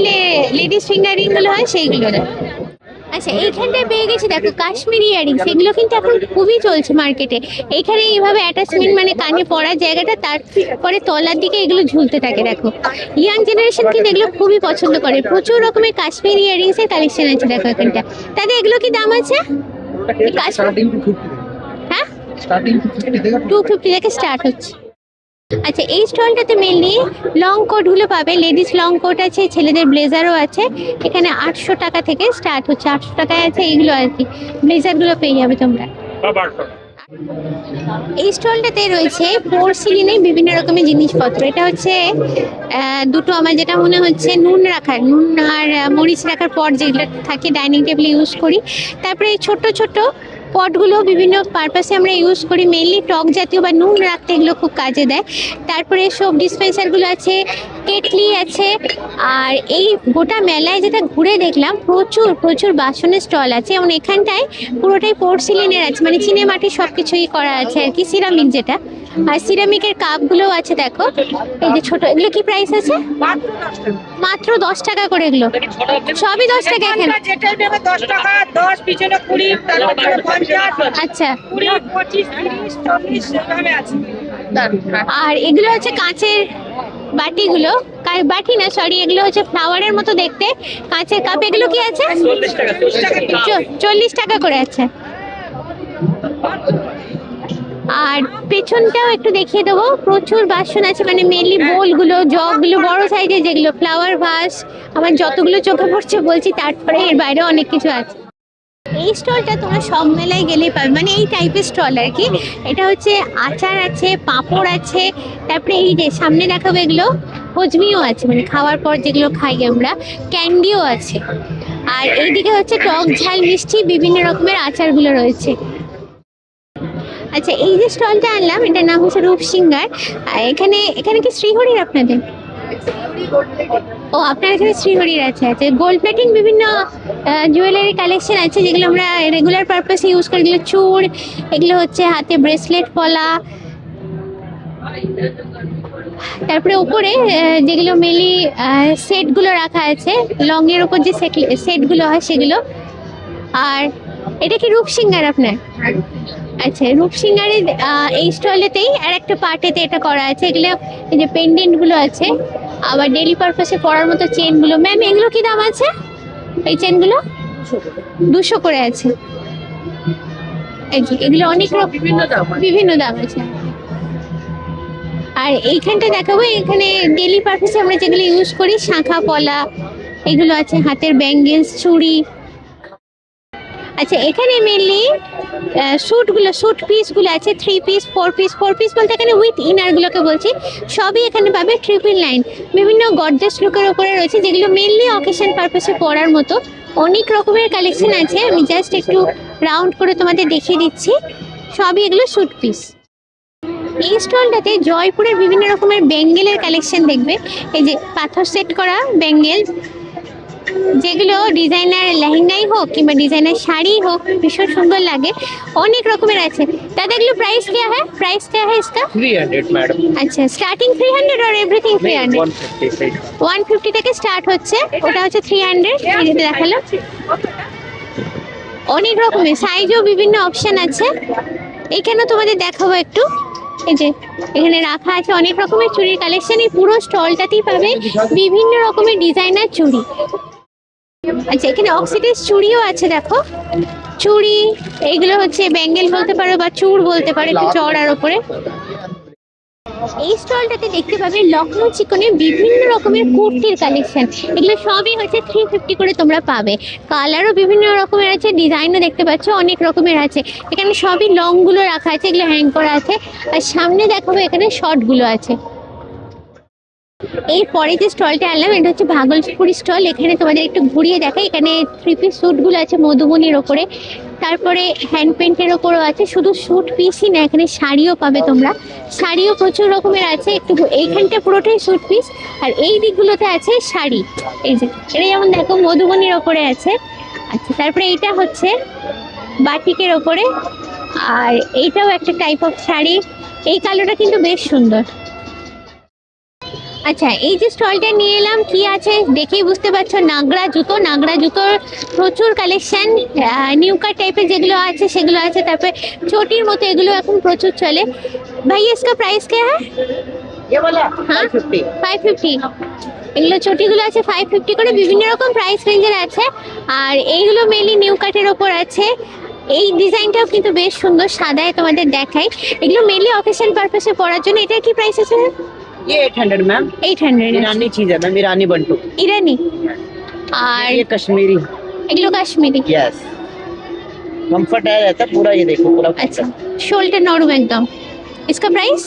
লেডিস ফিঙ্গার রিং গুলো হয় সেইগুলো। আচ্ছা এইখানটায় পেয়ে গেছি দেখো কাশ্মীরি ইয়ারিংস, এগুলো কিন্তু এখন খুবই চলছে মার্কেটে। এখানে এইভাবে অ্যাটাচমেন্ট মানে কানে পড়ার জায়গাটা, তারপরে তলার দিকে এগুলো ঝুলতে থাকে। দেখো ইয়াং জেনারেশন কিন্তু এগুলো খুবই পছন্দ করে। প্রচুর রকমের কাশ্মীরি ইয়ারিংস এর কালেকশন আছে দেখো এখানটা। তাদের এগুলো কি দাম আছে? হ্যাঁ 250 থেকে স্টার্ট হচ্ছে। আচ্ছা এই স্টলটাতে মেনলি লং কোটগুলো পাবে, লেডিস লং কোট আছে, ছেলেদের ব্লেজারও আছে। এখানে 800 টাকা থেকে স্টার্ট হচ্ছে, 800 টাকায় আছে এইগুলো আর কি, ব্লেজারগুলো পেয়ে যাবে তোমরা। এই স্টলটাতে রয়েছে পোর্সিলিনের বিভিন্ন রকমের জিনিসপত্র। এটা হচ্ছে দুটো আমার যেটা মনে হচ্ছে নুন আর মরিচ রাখার পট যেগুলো থাকে ডাইনিং টেবিলে ইউজ করি। তারপরে এই ছোট ছোট পটগুলো বিভিন্ন পারপাসে আমরা ইউজ করি, মেনলি টক জাতীয় বা নুন রাখতে এগুলো খুব কাজে দেয়। তারপরে সব ডিসপেন্সারগুলো আছে, কেটলি আছে। আর এই গোটা মেলায় যেটা ঘুরে দেখলাম প্রচুর প্রচুর বাসনের স্টল আছে, এবং এখানটায় পুরোটাই পোর্সিলিনের আছে, মানে চিনে মাটির সব কিছুই করা আছে আর কি, সিরামিক যেটা। আর সিরামিকের কাপগুলোও আছে দেখো, এই যে ছোট, এগুলো কি প্রাইস আছে? মাত্র 10 টাকা করে, এগুলো সবই 10 টাকা এখানে। আচ্ছা আর এগুলো হচ্ছে কাঁচের বাটিগুলো, বাটি না সরি, এগুলো হচ্ছে ফ্লাওয়ারের মতো দেখতে, কাঁচের কাপ। এগুলো কি আছে? 40 টাকা করে আছে। আর পেছনটাও একটু দেখিয়ে দেবো, প্রচুর বাসন আছে, মানে মেনলি বোলগুলো, জগগুলো, বড় সাইজের যেগুলো, ফ্লাওয়ার ভাস, আমার যতগুলো চোখে পড়ছে বলছি, তারপরে এর বাইরে অনেক কিছু আছে। এই স্টলটা তোমরা সব মেলায় গেলেই পাবে, মানে এই টাইপের স্টল আর কি। এটা হচ্ছে আচার আছে, পাঁপড় আছে, তারপরে এই যে সামনে দেখাবো এগুলো হজমিও আছে, মানে খাওয়ার পর যেগুলো খাই আমরা, ক্যান্ডিও আছে। আর এইদিকে হচ্ছে টক ঝাল মিষ্টি বিভিন্ন রকমের আচারগুলো রয়েছে। আচ্ছা এই যে স্টলটা আনলাম, এটার নাম হচ্ছে রূপসিঙ্গার। এখানে কি শ্রীহরির আপনাদের? ও আপনার এখানে শ্রীহরির আছে, আচ্ছা গোল্ড প্লেটিং বিভিন্ন জুয়েলারি কালেকশন আছে যেগুলো আমরা রেগুলার পারপাসে ইউজ করি, এগুলো চূড়, এগুলো হচ্ছে হাতে ব্রেসলেট পলা, তারপরে উপরে যেগুলো মেনলি সেটগুলো রাখা আছে, লং এর উপর যে সেটগুলো হয় সেগুলো। আর এটা কি রূপসিঙ্গার আপনার? আচ্ছা, রূপসিঙ্গারের এই স্টলেতেই আর একটা পার্টেতে এটা করা আছে, এগুলো এই যে পেন্ডেন্টগুলো আছে, আবার ডেলি পারপাসে পরার মতো চেনগুলো। ম্যাম এগুলো কি দাম আছে? এই চেনগুলো 200 করে আছে। এই যে এগুলো অনেক বিভিন্ন দাম আছে। আর এইখানটা দেখাবো, এখানে ডেলি পারপাসে আমরা যেগুলো ইউজ করি, শাঁখা পলা এগুলো আছে, হাতের ব্যাঙ্গেলস, চুড়ি। আচ্ছা এখানে মেনলি স্যুট পিসগুলো আছে, 3 পিস 4 পিস। 4 পিস বলতে এখানে উইথ ইনারগুলোকে বলছি, সবই এখানে পাবে 999। বিভিন্ন গর্জাস লুকের উপরে রয়েছে যেগুলো মেনলি অকেশন পারপাসে পরার মতো। অনেক রকমের কালেকশন আছে, আমি জাস্ট একটু রাউন্ড করে তোমাদের দেখিয়ে দিচ্ছি। সবই এগুলো স্যুট পিস। এই স্টলটাতে জয়পুরের বিভিন্ন রকমের ব্যাঙ্গেলের কালেকশন দেখবে, এই যে পাথর সেট করা ব্যাঙ্গেল, যেগুলো ডিজাইনার লেহেঙ্গাই হোক কিংবা ডিজাইনার শাড়ি হোক ভীষণ সুন্দর লাগে, অনেক রকমের আছে। দাদা এগুলো প্রাইস क्या है? प्राइस क्या है इसका? 300 मैडम। আচ্ছা স্টার্টিং 300 और एवरीथिंग 300? 150 से 150 থেকে স্টার্ট হচ্ছে, ওটা হচ্ছে 300। এই যেটা দেখালাম, অনেক রকমের সাইজও বিভিন্ন অপশন আছে। এখানে তোমাদের দেখাবো একটু, এই যে এখানে রাখা আছে অনেক রকমের চুড়ির কালেকশন। এই পুরো স্টলটাতেই পাবে বিভিন্ন রকমের ডিজাইনার চুড়ি। আচ্ছা এখানে অক্সিডাইজ চুড়িও আছে, দেখো চুড়ি, এইগুলো হচ্ছে ব্যাঙ্গেল বলতে পারো বা চূড় বলতে পারো, একটু চড়ার ওপরে। এই স্টলটাতে দেখতে পাবে লখনৌ চিকনের বিভিন্ন রকমের কুর্তির কালেকশন, এগুলো সবই হচ্ছে 350 করে তোমরা পাবে। কালারও বিভিন্ন রকমের আছে, ডিজাইনও দেখতে পাচ্ছ অনেক রকমের আছে। এখানে সবই লংগুলো রাখা আছে, এগুলো হ্যাং করা আছে। আর সামনে দেখাবো এখানে শর্টগুলো আছে। এই পরে যে স্টলটা আনলাম এটা হচ্ছে ভাগলপুরি স্টল, এখানে তোমাদের একটু ঘুরিয়ে দেখাই। এখানে 3 পিস স্যুটগুলো আছে মধুবনির ওপরে, তারপরে হ্যান্ড পেন্টের ওপরও আছে। শুধু স্যুট পিসই না, এখানে শাড়িও পাবে তোমরা, শাড়িও প্রচুর রকমের আছে। একটু এইখানটা পুরোটাই স্যুট পিস, আর এই দিকগুলোতে আছে শাড়ি। এই যে এটা যেমন দেখো মধুবনির ওপরে আছে। আচ্ছা তারপরে এইটা হচ্ছে বাটিকের ওপরে, আর এইটাও একটা টাইপ অফ শাড়ি। এই কালোটা কিন্তু বেশ সুন্দর। আচ্ছা এই যে স্টলটা নিয়ে এলাম, কি আছে দেখেই বুঝতে পারছো, নাগরা জুতো। নাগরা জুতোর প্রচুর কালেকশন, নিউকার টাইপের যেগুলো আছে সেগুলো আছে, তারপরে চটির মতো এগুলো এখন প্রচুর চলে। ভাই इसका प्राइस क्या है? ये वाला हाँ 550। 550। এগুলো চটিগুলো আছে 550 করে, বিভিন্ন রকম প্রাইস রেঞ্জের আছে। আর এইগুলো মেনলি নিউ কাটের ওপর আছে। এই ডিজাইনটাও কিন্তু বেশ সুন্দর, সাদায় তোমাদের দেখাই। এগুলো মেনলি অকেশন পারপাসে পরার জন্য। এটা কি প্রাইস আছে? ये 800 मैम। 800 ईरानी चीज है मैम, ईरानी बंटू। ইরানি। আর ये कश्मीरी। এগুলো কাশ্মীরি। यस कंफर्ट है रहता पूरा, ये देखो पूरा अच्छा शोल्डर नरम एकदम। इसका प्राइस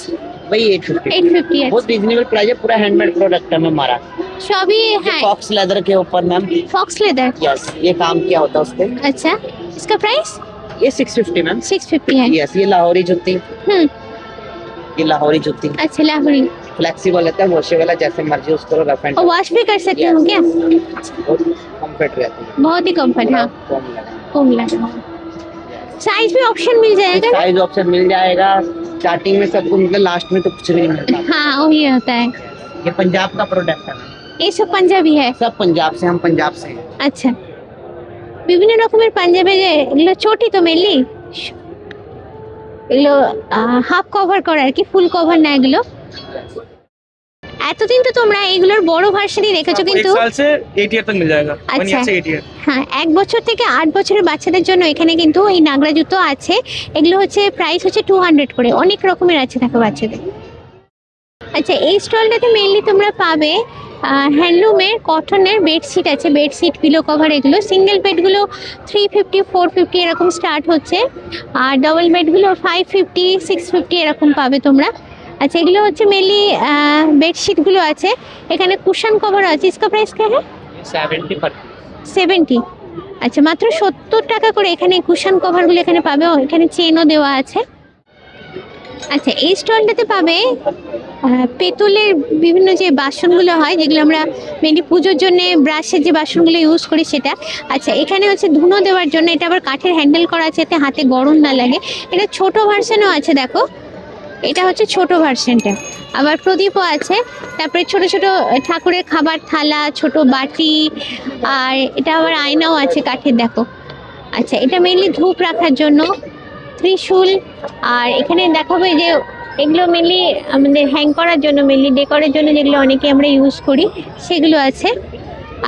भाई 850। 850 है। बहुत रीजनेबल प्राइस है, पूरा हैंडमेड प्रोडक्ट है मैम हमारा। सभी है फॉक्स लेदर के ऊपर मैम। Fox leather. यस ये काम क्या होता है उसपे। अच्छा इसका प्राइस ये 650 मैम। 650 है। यस ये लाहौरी जुत्ती, ये लाहौरी जुत्ती अच्छा लाहौरी। फ्लेक्सिबल रहता है, वॉशेबल है, जैसे मर्जी उसको रफ एंड और वॉश भी कर सकते हो क्या? बहुत कंफर्ट रहती है, बहुत ही कंफर्ट। हाँ कम लगा। कम लगा। साइज भी ऑप्शन मिल जाएगा ना? साइज ऑप्शन मिल जाएगा स्टार्टिंग में, सब कुछ मतलब लास्ट में तो कुछ भी नहीं मिलता। हाँ वही होता है। ये पंजाब का प्रोडक्ट है, ये सब पंजाबी है? सब पंजाब से, हम पंजाब से हैं। আচ্ছা বিভিন্ন রকমের পাঞ্জাবে যে এগুলো চটি তো মেনলি এগুলো হাফ কভার করা আর কি, ফুল কভার না এগুলো। এতদিন তো তোমরা এগুলোর বড় ভার্সনই রেখেছো, কিন্তু 1 साल से 8 ईयर तक मिल जाएगा। 1 अच्छा। ईयर से 8 ईयर। হ্যাঁ 1 বছর থেকে 8 বছরের বাচ্চাদের জন্য এখানে কিন্তু এই নাগরা জুতো আছে। এগুলো হচ্ছে প্রাইস হচ্ছে 200 করে, অনেক রকমের আছে দেখো বাচ্চাদের। আচ্ছা এই স্টলটাতে মেনলি তোমরা পাবে হ্যান্ডলুমের কটনের বেডশিট আছে, বেডশিট পিলো কভার, এগুলো সিঙ্গেল বেডগুলো 350 450 এরকম স্টার্ট হচ্ছে, আর ডবল বেডগুলো 550 650 এরকম পাবে তোমরা। আচ্ছা এগুলো হচ্ছে মেনলি বেডশিটগুলো আছে। এখানে কুশন কভার আছে। इसका प्राइस क्या है? 70 पर 70। আচ্ছা মাত্র 70 টাকা করে এখানে কুশন কভারগুলো এখানে পাবে, এখানে চেনও দেওয়া আছে। আচ্ছা এই স্টলটাতে পাবে পেতলের বিভিন্ন যে বাসনগুলো হয়, যেগুলো আমরা মেনলি পুজোর জন্য ব্রাশের যে বাসনগুলো ইউজ করি সেটা। আচ্ছা, এখানে হচ্ছে ধুনো দেওয়ার জন্য, এটা আবার কাঠের হ্যান্ডেল করা আছে যাতে হাতে গরম না লাগে। এটা ছোট ভার্সনও আছে, দেখো এটা হচ্ছে ছোট ভার্সনটা। আবার প্রদীপও আছে, তারপরে ছোট ছোট ঠাকুরের খাবার থালা, ছোট বাটি, আর এটা আবার আয়নাও আছে কাঠের, দেখো। আচ্ছা, এটা মেনলি ধূপ রাখার জন্য, ত্রিশূল। আর এখানে দেখাবো এই যে এগুলো মেনলি আমাদের হ্যাং করার জন্য, মেনলি ডেকোরের জন্য যেগুলো অনেকে আমরা ইউজ করি সেগুলো আছে।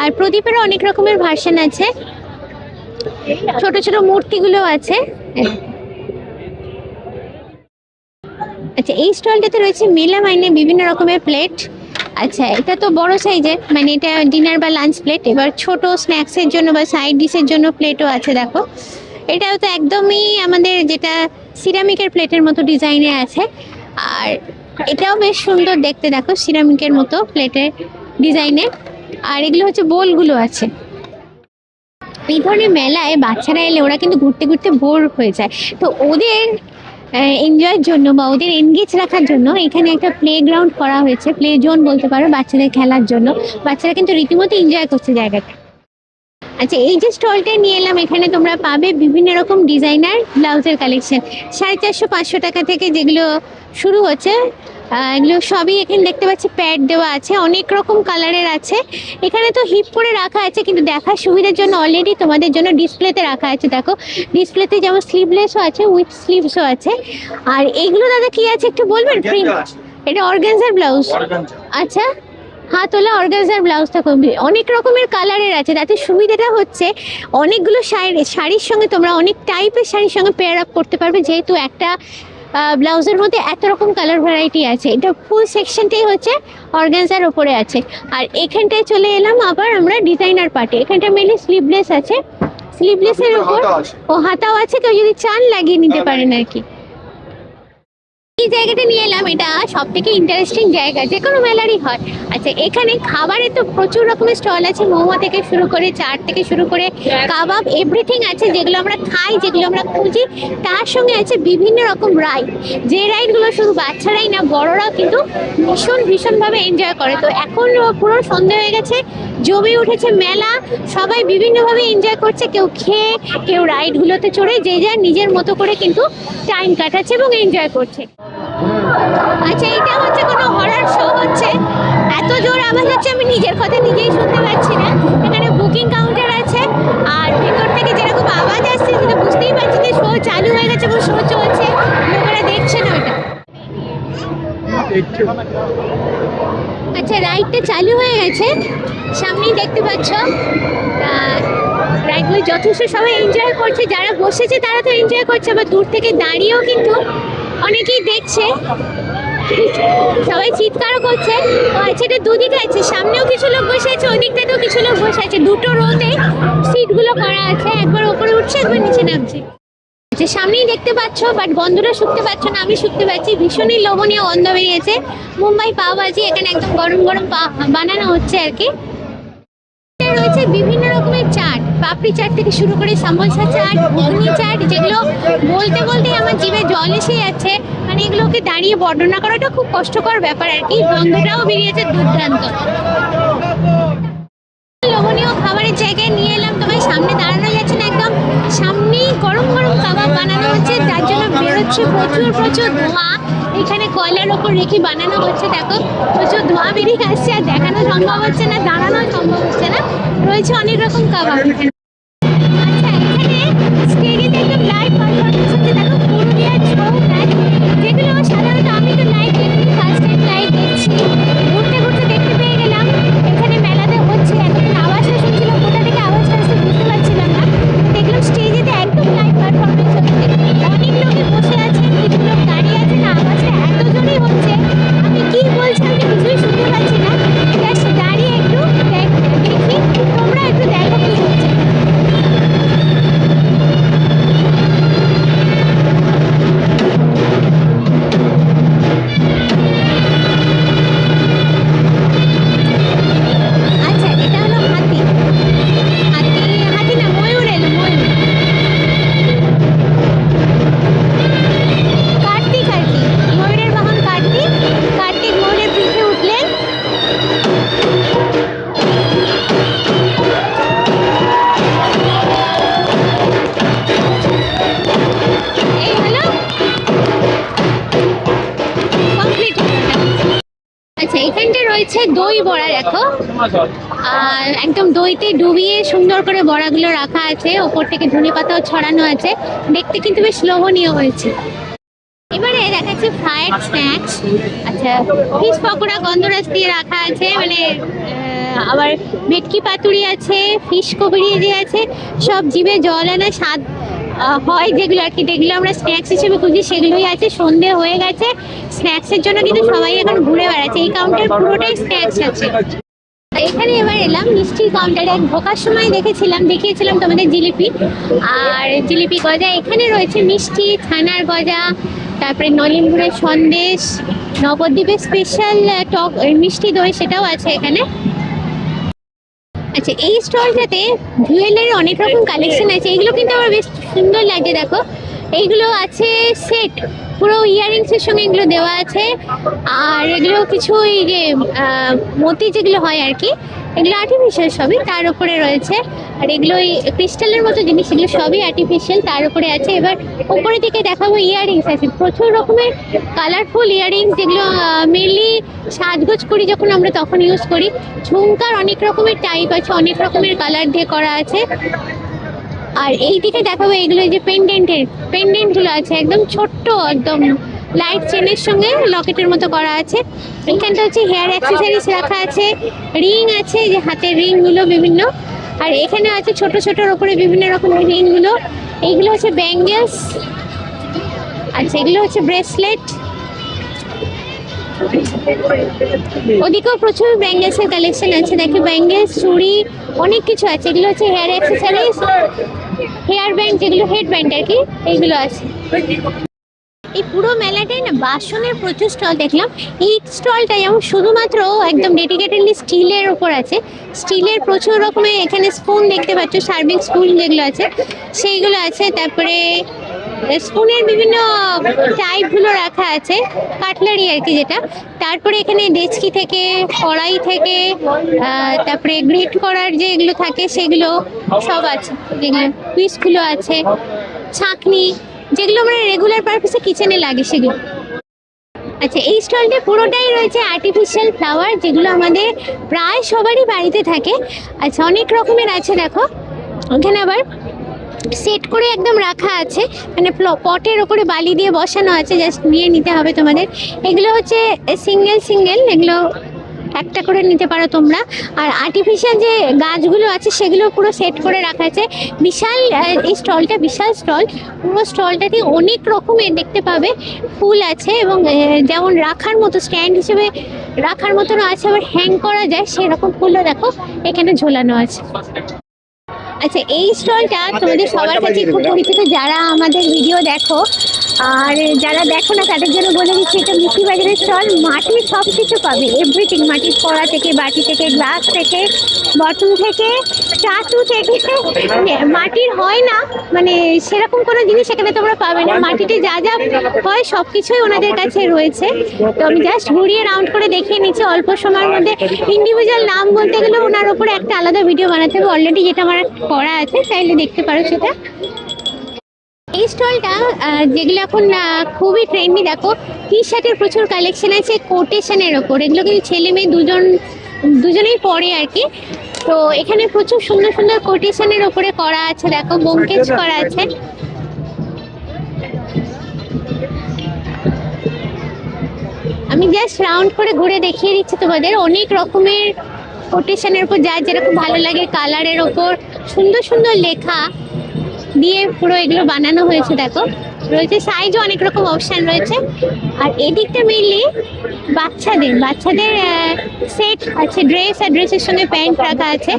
আর প্রদীপেরও অনেক রকমের ভার্সন আছে, ছোট ছোট মূর্তিগুলো আছে। আচ্ছা, এই স্টলটাতে রয়েছে মেলামাইনে বিভিন্ন রকমের প্লেট। আচ্ছা, এটা তো বড় সাইজের, মানে এটা ডিনার বা লাঞ্চ প্লেট। এবার ছোট স্ন্যাক্সের জন্য বা সাইড ডিশের জন্য প্লেটও আছে, দেখো। এটাও তো একদমই আমাদের যেটা সিরামিকের প্লেটের মতো ডিজাইনের আছে। আর এটাও বেশ সুন্দর দেখতে, দেখো সিরামিকের মতো প্লেটের ডিজাইনের। আর এগুলো হচ্ছে বোলগুলো আছে। এই ধরনের মেলায় বাচ্চারা এলে ওরা কিন্তু ঘুরতে ঘুরতে বোর হয়ে যায়, তো ওদের এনজয়ের জন্য বা ওদের এনগেজ রাখার জন্য এখানে একটা প্লে গ্রাউন্ড করা হয়েছে, প্লে জোন বলতে পারো, বাচ্চাদের খেলার জন্য। বাচ্চারা কিন্তু রীতিমতো এনজয় করছে জায়গাটা। আচ্ছা, এই যে স্টলটা নিয়ে এলাম, এখানে তোমরা পাবে বিভিন্ন রকম ডিজাইনার ব্লাউজের কালেকশন। 450-500 টাকা থেকে যেগুলো শুরু হচ্ছে, এগুলো সবই এখানে দেখতে পাচ্ছি প্যাড দেওয়া আছে, অনেক রকম কালারের আছে। এখানে তো হিপ করে রাখা আছে, কিন্তু দেখার সুবিধার জন্য অলরেডি তোমাদের জন্য ডিসপ্লেতে রাখা আছে, দেখো। ডিসপ্লেতে যেমন স্লিভলেসও আছে, উইথ স্লিভসও আছে। আর এইগুলো দাদা কি আছে একটু বলবেন? প্রিন্ট, এটা অর্গানজার ব্লাউজ। আচ্ছা, হাত তোলা অর্গানজার ব্লাউজটা অনেক রকমের কালারের আছে। তাতে সুবিধাটা হচ্ছে অনেকগুলো শাড়ির সঙ্গে তোমরা অনেক টাইপের শাড়ির সঙ্গে পেয়ার আপ করতে পারবে, যেহেতু একটা ব্লাউজের মধ্যে এত রকম কালার ভ্যারাইটি আছে। এটা ফুল সেকশনটাই হচ্ছে অর্গানজার ওপরে আছে। আর এখানটায় চলে এলাম আবার আমরা ডিজাইনার পার্টে। এখানটা মেনলি স্লিভলেস আছে, স্লিভলেসের উপর ও হাতাও আছে, কেউ যদি চান লাগিয়ে নিতে পারেন আর কি। এই জায়গাটা নিয়ে এলাম, এটা সব থেকে ইন্টারেস্টিং জায়গা, যে কোনো মেলারই হয়। আচ্ছা, এখানে খাবারের তো প্রচুর রকমের স্টল আছে, মোমো থেকে শুরু করে, চাট থেকে শুরু করে, কাবাব, এভরিথিং আছে, যেগুলো আমরা খাই, যেগুলো আমরা খুঁজি। তার সঙ্গে আছে বিভিন্ন রকম রাইড, যে রাইডগুলো শুধু বাচ্চারাই না, বড়রাও কিন্তু ভীষণভাবে এনজয় করে। তো এখন পুরো সন্ধে হয়ে গেছে, জমে উঠেছে মেলা, সবাই বিভিন্নভাবে এনজয় করছে, কেউ খেয়ে, কেউ রাইডগুলোতে চড়ে, যে যার নিজের মতো করে কিন্তু টাইম কাটাচ্ছে এবং এনজয় করছে। আচ্ছা, এটা হচ্ছে কোনো হরর শো হচ্ছে, এত জোর আওয়াজ হচ্ছে আমি নিজের কথা নিজেই শুনতে পাচ্ছি না। এখানে বুকিং কাউন্টার আছে, আর ভেতর থেকে যেরকম আওয়াজ আসছে সেটা বুঝতেই পারছি যে শো চালু হয়ে গেছে এবং শো চলছে, লোকেরা দেখছে না ওটা। আচ্ছা, রাইডটা চালু হয়ে গেছে, সামনেই দেখতে পাচ্ছ। রাইডগুলো যথেষ্ট সবাই এনজয় করছে, যারা বসেছে তারা তো এনজয় করছে, আবার দূর থেকে দাঁড়িয়েও কিন্তু অনেকেই দেখছে, সবাই চিৎকারও করছে। আচ্ছা, এটা দুদিকে আছে, সামনেও কিছু লোক বসে আছে, ওই দিকটাতেও কিছু লোক বসে আছে, দুটো রোতে সিটগুলো করা আছে, একবার ওপরে উঠছে, একবার নিচে নামছে। আচ্ছা, সামনেই দেখতে পাচ্ছ, বাট গন্ধটা শুকতে পাচ্ছ না, আমি শুকতে পাচ্ছি। ভীষণই লোভনীয় গন্ধ বেরিয়েছে। মুম্বাই পাওভাজি, এখানে একদম গরম গরম বানানো হচ্ছে আর কি। রয়েছে বিভিন্ন রকমের চাট, পাপড়ি চাট থেকে শুরু করে সামোসা চাট, ঘুগনি চাট, যেগুলো বলতে বলতে আমার জিভে জল এসে যাচ্ছে। মানে এগুলোকে দাঁড়িয়ে বর্ণনা করাটা খুব কষ্টকর ব্যাপার আর কি। গন্ধটাও বেরিয়েছে দুর্দান্ত। লোভনীয় খাবারের জায়গায় নিয়ে এলাম, তোমার সামনে দাঁড়ানো যাচ্ছে না, একদম সামনেই গরম গরম কাবাব বানানো হচ্ছে, যার জন্য বেরোচ্ছে প্রচুর ধোঁয়া। এখানে কয়লার ওপর রেখে বানানো হচ্ছে, দেখো প্রচুর ধোঁয়া বেরিয়ে আসছে, আর দেখানো সম্ভব হচ্ছে না, দাঁড়ানো সম্ভব হচ্ছে না। রয়েছে অনেক রকম কাবাব এখানে। আচ্ছা, এখানে স্টেজে একদম লাইভ পারফরমেন্স হচ্ছে, দেখো পুরুলিয়ার ছৌ নাচ, যেগুলো সাধারণত আমি তো লাইভ দেখিনি, ফার্স্ট টাইম লাইভ দেখছি। ঘুরতে ঘুরতে দেখতে পেয়ে গেলাম এখানে মেলাতে হচ্ছে। এতক্ষণ আওয়াজটা শুনছিলাম, কোথা থেকে আওয়াজটা আসছে বুঝতে পারছিলাম না। দেখলাম স্টেজেতে একদম লাইভ পারফরমেন্স হচ্ছে, অনেক লোকে বসে আছে, কিছু লোক দাঁড়িয়ে আছে, না আওয়াজটা এত জোরেই হচ্ছে, আমি কি বলছি আমি কিছুই শুনতে পাচ্ছি না। জাস্ট দাঁড়িয়ে একটু দেখি, তোমরা একটু দেখো কি হচ্ছে। আচ্ছা, এখানটা রয়েছে দই বড়া, দেখো। আর একদম দইতে ডুবিয়ে সুন্দর করে বড়াগুলো রাখা আছে, ওপর থেকে ধনেপাতাও ছড়ানো আছে, দেখতে কিন্তু বেশ লোভনীয় হয়েছে। এবারে দেখাচ্ছে ফ্রাইড স্ন্যাক্স। আচ্ছা, ফিশ পকোড়া গন্ধরাজ দিয়ে রাখা আছে, মানে আবার ভেটকি পাতুরি আছে, ফিশ কবিরিয়ে আছে, সব জিভে জল আনা স্বাদ হয় যেগুলো আর কি, যেগুলো আমরা স্ন্যাক্স হিসেবে খুঁজি সেগুলোই আছে। সন্ধে হয়ে গেছে, স্ন্যাক্সের জন্য কিন্তু সবাই এখন ঘুরে বেড়াচ্ছে, এই কাউন্টার পুরোটাই স্ন্যাক্স আছে। এখানে এবার এলাম মিষ্টির কাউন্টারে। ঢোকার সময় দেখিয়েছিলাম তোমাদের জিলিপি আর জিলিপি গজা। এখানে রয়েছে মিষ্টি, ছানার গজা, তারপরে নলিনগুড়ের সন্দেশ, নবদ্বীপের স্পেশাল টক মিষ্টি দই, সেটাও আছে এখানে। আচ্ছা, এই স্টলটাতে জুয়েলারি অনেক রকম কালেকশন আছে, এগুলো কিন্তু আমার বেশ সুন্দর লাগে। দেখো, এইগুলো আছে সেট, পুরো ইয়াররিংসের সঙ্গে এগুলো দেওয়া আছে। আর এগুলো কিছু এই যে মতি যেগুলো হয় আর কি, এগুলো আর্টিফিশিয়াল সবই, তার উপরে রয়েছে। আর এগুলো ওই ক্রিস্টালের মতো জিনিস, এগুলো সবই আর্টিফিশিয়াল, তার উপরে আছে। এবার উপরে দিকে দেখাবো ইয়াররিংস আছে, প্রচুর রকমের কালারফুল ইয়াররিংস, যেগুলো মেনলি সাজগোজ করি যখন আমরা তখন ইউজ করি। ঝুমকার অনেক রকমের টাইপ আছে, অনেক রকমের কালার দিয়ে করা আছে। আর এই দিকে দেখাবো এগুলো যে পেন্ডেন্টগুলো আছে, একদম ছোট্ট, একদম লাইট চেনের সঙ্গে লকেটের মতো করা আছে। এখানটা হচ্ছে হেয়ার অ্যাক্সেসরিজ রাখা আছে, রিং আছে, যে হাতের রিংগুলো বিভিন্ন। আর এখানে আছে ছোট ছোটোর ওপরে বিভিন্ন রকমের রিংগুলো। এইগুলো হচ্ছে ব্যাঙ্গেলস, আচ্ছা এগুলো হচ্ছে ব্রেসলেট। ওদিকেও প্রচুর ব্যাঙ্গেলসের কালেকশন আছে, দেখি ব্যাঙ্গেলস, চুড়ি, অনেক কিছু আছে। এগুলো হচ্ছে হেয়ার অ্যাক্সেসরিজ, হেয়ার ব্যান্ড, যেগুলো হেড ব্যান্ড আর কি, এইগুলো আছে। এই পুরো মেলাটাই না বাসনের প্রচুর স্টল দেখলাম। এই স্টলটা যেমন শুধুমাত্র একদম ডেডিকেটেডলি স্টিলের ওপর আছে, স্টিলের প্রচুর রকমের এখানে স্পুন দেখতে পাচ্ছ, সার্ভিং স্পুন যেগুলো আছে সেইগুলো আছে। তারপরে স্পুনের বিভিন্ন টাইপগুলো রাখা আছে, কাটলারি আর কি যেটা। তারপরে এখানে ডেচকি থেকে, কড়াই থেকে, তারপরে গ্রেট করার যে এগুলো থাকে সেগুলো সব আছে, যেগুলো পিসগুলো আছে, ছাঁকনি, যেগুলো আমরা রেগুলার পারপাসে কিচেনে লাগে সেগুলো। আচ্ছা, এই স্টলটা পুরোটাই রয়েছে আর্টিফিশিয়াল ফ্লাওয়ার, যেগুলো আমাদের প্রায় সবারই বাড়িতে থাকে। আচ্ছা, অনেক রকমের আছে, দেখো ওখানে আবার সেট করে একদম রাখা আছে, মানে পটের ওপরে বালি দিয়ে বসানো আছে, জাস্ট নিয়ে নিতে হবে তোমাদের। এগুলো হচ্ছে সিঙ্গেল, এগুলো একটা করে নিতে পারো তোমরা। আর আর্টিফিশিয়াল যে গাছগুলো আছে সেগুলো পুরো সেট করে রাখা আছে। বিশাল, এই স্টলটা বিশাল স্টল, পুরো স্টলটাতে অনেক রকমের দেখতে পাবে ফুল আছে, এবং যেমন রাখার মতো স্ট্যান্ড হিসেবে রাখার মতন আছে, আবার হ্যাং করা যায় সেরকম ফুলও দেখো এখানে ঝোলানো আছে। আচ্ছা, এই স্টলটা তোমাদের সবার কাছে খুব পরিচিত, যারা আমাদের ভিডিও দেখো আর যারা দেখো না তাদের জন্য বলে দিচ্ছি, এটা মুক্তি বাজারের স্টল। মাটির সব কিছু পাবে, এভরিথিং, মাটির কড়া থেকে, বাটি থেকে, গ্লাস থেকে, বটল থেকে, চাটু থেকে, মাটির হয় না মানে সেরকম কোনো জিনিস এখানে তোমরা পাবে না। মাটিতে যা যা হয় সব কিছুই ওনাদের কাছে রয়েছে। তো আমি জাস্ট ঘুরিয়ে রাউন্ড করে দেখিয়ে নিচ্ছি অল্প সময়ের মধ্যে। ইন্ডিভিজুয়াল নাম বলতে গেলে ওনার উপরে একটা আলাদা ভিডিও বানাতে হবে, অলরেডি যেটা আমার করা আছে, চাইলে দেখতে পারো সেটা। এই স্টলটা যেগুলো এখন খুবই ট্রেন্ডি, দেখো টি শার্টের প্রচুর কালেকশন আছে কোটেশনের ওপর, এগুলো কিন্তু ছেলে মেয়ে দুজনেই পরে আর কি। তো এখানে প্রচুর সুন্দর সুন্দর কোটেশনের ওপরে করা আছে, দেখো বোমকেজ করা আছে। আমি জাস্ট রাউন্ড করে ঘুরে দেখিয়ে দিচ্ছি তোমাদের, অনেক রকমের কোটেশনের উপর যার যেরকম ভালো লাগে কালারের ওপর সুন্দর সুন্দর লেখা দিয়ে পুরো এগুলো বানানো হয়েছে। দেখো রয়েছে সাইজও অনেক রকম অপশান রয়েছে। আর এদিকটা মেনলি বাচ্চাদের সেট আছে, ড্রেস আর ড্রেসের সঙ্গে প্যান্ট রাখা আছে,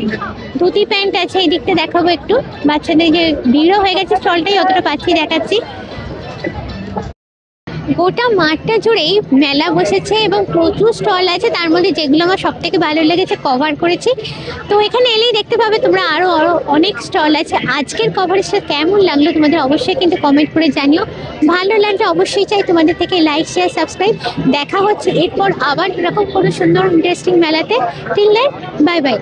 ধুতি প্যান্ট আছে। এই দিকটা দেখাবো একটু, বাচ্চাদের যে ভিড়ও হয়ে গেছে স্টলটাই অতটা পাচ্ছি দেখাচ্ছি। গোটা মাঠটা জুড়েই মেলা বসেছে এবং প্রচুর স্টল আছে, তার মধ্যে যেগুলো আমার সব থেকে ভালো লেগেছে কভার করেছি। তো এখানে এলেই দেখতে পাবে তোমরা আরও অনেক স্টল আছে। আজকের কভারেজটা কেমন লাগলো তোমাদের অবশ্যই কিন্তু কমেন্ট করে জানিও। ভালো লাগলে অবশ্যই চাই তোমাদের থেকে লাইক, শেয়ার, সাবস্ক্রাইব। দেখা হচ্ছে এরপর আবার এরকম কোনো সুন্দর ইন্টারেস্টিং মেলাতে। Till then, bye by.